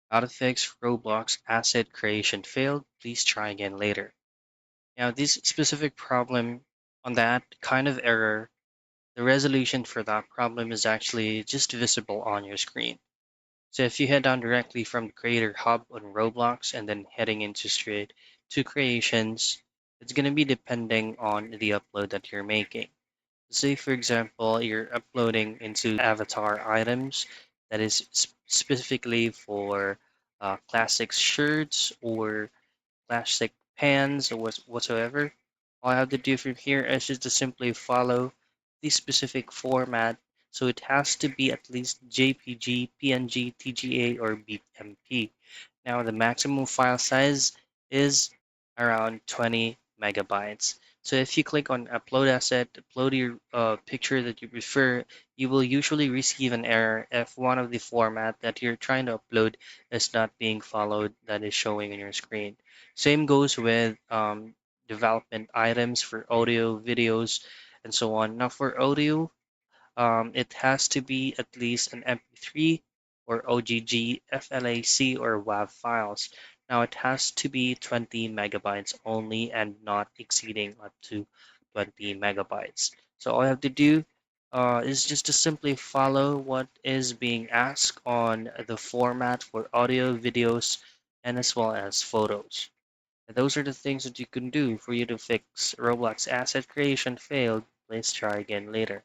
How to fix Roblox asset creation failed. Please try again later. Now, this specific problem on that kind of error, the resolution for that problem is actually just visible on your screen. So if you head down directly from the Creator Hub on Roblox and then heading into straight to creations, it's going to be depending on the upload that you're making. Say, for example, you're uploading into avatar items that is specifically for classic shirts or classic pans or whatsoever. All I have to do from here is just to simply follow the specific format. So it has to be at least JPG, PNG, TGA, or BMP. Now the maximum file size is around 20 megabytes. So if you click on upload asset, upload your picture that you prefer, you will usually receive an error if one of the format that you're trying to upload is not being followed that is showing on your screen. Same goes with development items for audio, videos, and so on. Now for audio, it has to be at least an MP3 or OGG, FLAC, or WAV files. Now it has to be 20 megabytes only and not exceeding up to 20 megabytes. So all I have to do is just to simply follow what is being asked on the format for audio, videos, and as well as photos. And those are the things that you can do for you to fix Roblox asset creation failed. Please try again later.